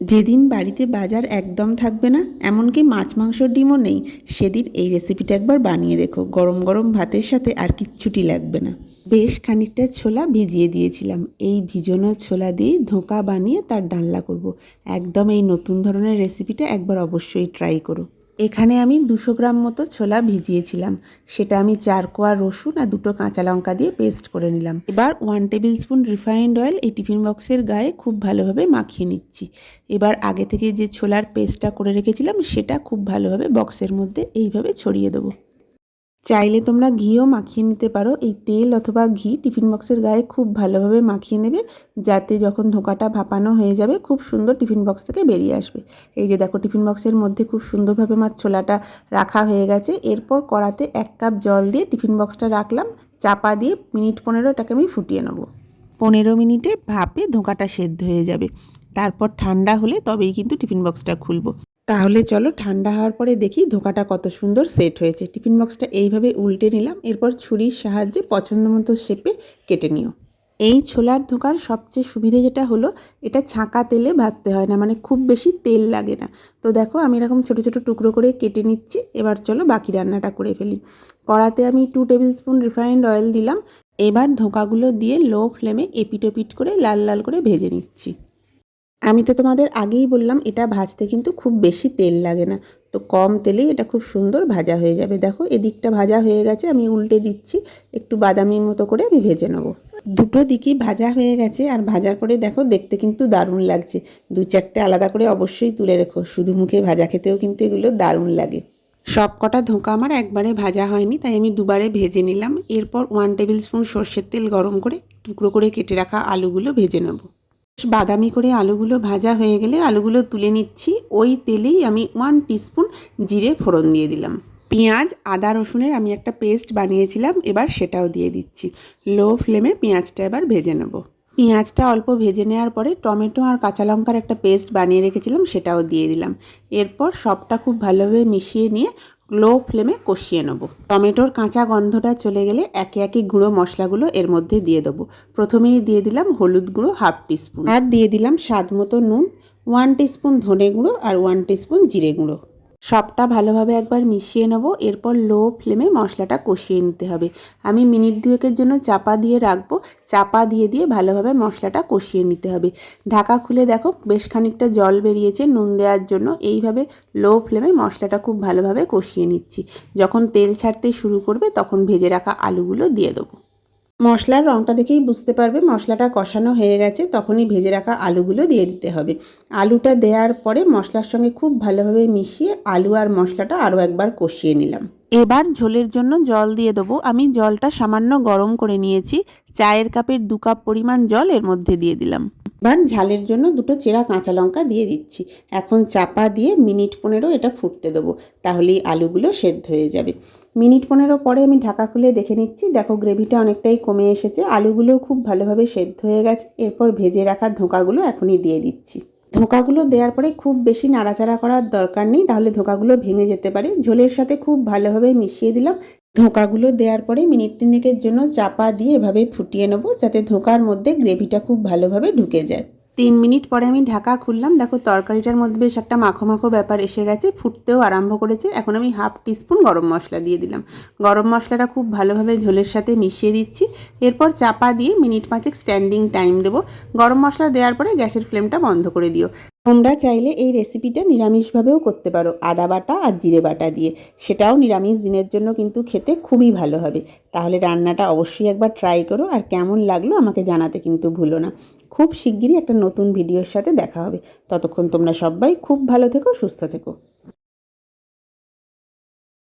যেদিন বাড়িতে বাজার একদম থাকবে না, এমনকি মাছ মাংস ডিমও নেই, সেদিন এই রেসিপিটা একবার বানিয়ে দেখো। গরম গরম ভাতের সাথে আর কিচ্ছুটি লাগবে না। বেশ খানিকটা ছোলা ভিজিয়ে দিয়েছিলাম। এই ভিজানো ছোলা দিয়ে ধোঁকা বানিয়ে তার ডালনা করব। একদম এই নতুন ধরনের রেসিপিটা একবার অবশ্যই ট্রাই করো। এখানে আমি 200 গ্রাম মতো ছোলা ভিজিয়েছিলাম। সেটা আমি 4 কোয়া রসুন আর 2টো কাঁচা লঙ্কা দিয়ে পেস্ট করে নিলাম। এবার 1 টেবিল স্পুন রিফাইন্ড অয়েল এই টিফিন বক্সের গায়ে খুব ভালোভাবে মাখিয়ে নিচ্ছি। এবার আগে থেকে যে ছোলার পেস্টটা করে রেখেছিলাম সেটা খুব ভালোভাবে বক্সের মধ্যে এইভাবে ছড়িয়ে দেবো। চাইলে তোমরা ঘিও মাখিয়ে নিতে পারো। এই তেল অথবা ঘি টিফিন বক্সের গায়ে খুব ভালোভাবে মাখিয়ে নেবে, যাতে যখন ধোঁকাটা ভাপানো হয়ে যাবে খুব সুন্দর টিফিন বক্স থেকে বেরিয়ে আসবে। এই যে দেখো, টিফিন বক্সের মধ্যে খুব সুন্দরভাবে আমার ছোলাটা রাখা হয়ে গেছে। এরপর কড়াতে 1 কাপ জল দিয়ে টিফিন বক্সটা রাখলাম, চাপা দিয়ে মিনিট 15 এটাকে আমি ফুটিয়ে নেব। 15 মিনিটে ভাপে ধোঁকাটা সেদ্ধ হয়ে যাবে। তারপর ঠান্ডা হলে তবেই কিন্তু টিফিন বক্সটা খুলবো। তাহলে চলো ঠান্ডা হওয়ার পরে দেখি ধোঁকাটা কত সুন্দর সেট হয়েছে। টিফিন বক্সটা এইভাবে উল্টে নিলাম। এরপর ছুরির সাহায্যে পছন্দ মতো শেপে কেটে নিও। এই ছোলার ধোঁকার সবচেয়ে সুবিধে যেটা হলো, এটা ছাঁকা তেলে ভাজতে হয় না, মানে খুব বেশি তেল লাগে না। তো দেখো, আমি এরকম ছোটো ছোটো টুকরো করে কেটে নিচ্ছি। এবার চলো বাকি রান্নাটা করে ফেলি। কড়াতে আমি 2 টেবিল স্পুন রিফাইন্ড অয়েল দিলাম। এবার ধোঁকাগুলো দিয়ে লো ফ্লেমে এপিট ওপিট করে লাল লাল করে ভেজে নিচ্ছি। আমি তো তোমাদের আগেই বললাম, এটা ভাজতে কিন্তু খুব বেশি তেল লাগে না। তো কম তেলেই এটা খুব সুন্দর ভাজা হয়ে যাবে। দেখো, এদিকটা ভাজা হয়ে গেছে, আমি উল্টে দিচ্ছি। একটু বাদামি মতো করে আমি ভেজে নেবো। দুটো দিকই ভাজা হয়ে গেছে, আর ভাজার পরে দেখো দেখতে কিন্তু দারুণ লাগছে। 2-4টে আলাদা করে অবশ্যই তুলে রেখো, শুধু মুখে ভাজা খেতেও কিন্তু এগুলো দারুণ লাগে। সব কটা ধোঁকা আমার একবারে ভাজা হয়নি, তাই আমি দুবারে ভেজে নিলাম। এরপর 1 টেবিল স্পুন সর্ষের তেল গরম করে টুকরো করে কেটে রাখা আলুগুলো ভেজে নেব। বাদামি করে আলুগুলো ভাজা হয়ে গেলে আলুগুলো তুলে নিচ্ছি। ওই তেলেই আমি 1 টিস্পুন জিরে ফোড়ন দিয়ে দিলাম। পেঁয়াজ, আদা, রসুনের আমি একটা পেস্ট বানিয়েছিলাম, এবার সেটাও দিয়ে দিচ্ছি। লো ফ্লেমে পেঁয়াজটা এবার ভেজে নেব। পেঁয়াজটা অল্প ভেজে নেওয়ার পরে টমেটো আর কাঁচা লঙ্কার একটা পেস্ট বানিয়ে রেখেছিলাম, সেটাও দিয়ে দিলাম। এরপর সবটা খুব ভালোভাবে মিশিয়ে নিয়ে লো ফ্লেমে কষিয়ে নেব। টমেটোর কাঁচা গন্ধটা চলে গেলে একে একে গুঁড়ো মশলাগুলো এর মধ্যে দিয়ে দেবো। প্রথমেই দিয়ে দিলাম হলুদ গুঁড়ো 1/2 টিস্পুন, আর দিয়ে দিলাম স্বাদ মতো নুন, 1 টিস্পুন ধনে গুঁড়ো আর 1 টিস্পুন জিরে গুঁড়ো। সবটা ভালোভাবে একবার মিশিয়ে নেব। এরপর লো ফ্লেমে মশলাটা কষিয়ে নিতে হবে। আমি মিনিট 2-এর জন্য চাপা দিয়ে রাখবো। চাপা দিয়ে দিয়ে ভালোভাবে মশলাটা কষিয়ে নিতে হবে। ঢাকা খুলে দেখো, বেশ খানিকটা জল বেরিয়েছে নুন দেওয়ার জন্য। এইভাবে লো ফ্লেমে মশলাটা খুব ভালোভাবে কষিয়ে নিচ্ছি। যখন তেল ছাড়তে শুরু করবে তখন ভেজে রাখা আলুগুলো দিয়ে দেবো। মশলার রঙটা দেখেই বুঝতে পারবে মশলাটা কষানো হয়ে গেছে, তখনই ভেজে রাখা আলুগুলো দিয়ে দিতে হবে। আলুটা দেওয়ার পরে মশলার সঙ্গে খুব ভালোভাবে মিশিয়ে আলু আর মশলাটা আরও একবার কষিয়ে নিলাম। এবার ঝোলের জন্য জল দিয়ে দেবো। আমি জলটা সামান্য গরম করে নিয়েছি। চায়ের কাপের 2 কাপ পরিমাণ জল এর মধ্যে দিয়ে দিলাম। এবার ঝালের জন্য 2টো চেরা কাঁচা লঙ্কা দিয়ে দিচ্ছি। এখন চাপা দিয়ে মিনিট 15 এটা ফুটতে দেবো, তাহলেই আলুগুলো সেদ্ধ হয়ে যাবে। মিনিট 15 পরে আমি ঢাকা খুলে দেখে নিচ্ছি। দেখো, গ্রেভিটা অনেকটাই কমে এসেছে, আলুগুলোও খুব ভালোভাবে সেদ্ধ হয়ে গেছে। এরপর ভেজে রাখা ধোঁকাগুলো এখনই দিয়ে দিচ্ছি। ধোঁকাগুলো দেওয়ার পরে খুব বেশি নাড়াচাড়া করার দরকার নেই, তাহলে ধোঁকাগুলো ভেঙে যেতে পারে। ঝোলের সাথে খুব ভালোভাবে মিশিয়ে দিলাম। ধোঁকাগুলো দেওয়ার পরে মিনিট 3-এর জন্য চাপা দিয়ে এভাবে ফুটিয়ে নেব, যাতে ধোঁকার মধ্যে গ্রেভিটা খুব ভালোভাবে ঢুকে যায়। 3 মিনিট পরে আমি ঢাকা খুললাম। দেখো, তরকারিটার মধ্যে বেশ একটা মাখো মাখো ব্যাপার এসে গেছে, ফুটতেও আরম্ভ করেছে। এখন আমি 1/2 টিস্পুন গরম মশলা দিয়ে দিলাম। গরম মশলাটা খুব ভালোভাবে ঝোলের সাথে মিশিয়ে দিচ্ছি। এরপর চাপা দিয়ে মিনিট 5 স্ট্যান্ডিং টাইম দেবো। গরম মশলা দেওয়ার পরে গ্যাসের ফ্লেমটা বন্ধ করে দিও। তোমরা চাইলে এই রেসিপিটা নিরামিষভাবেও করতে পারো, আদা বাটা আর জিরে বাটা দিয়ে। সেটাও নিরামিষ দিনের জন্য কিন্তু খেতে খুবই ভালো হবে। তাহলে রান্নাটা অবশ্যই একবার ট্রাই করো, আর কেমন লাগলো আমাকে জানাতে কিন্তু ভুলো না। খুব শিগগিরই একটা নতুন ভিডিওর সাথে দেখা হবে। ততক্ষণ তোমরা সবাই খুব ভালো থেকো, সুস্থ থেকো।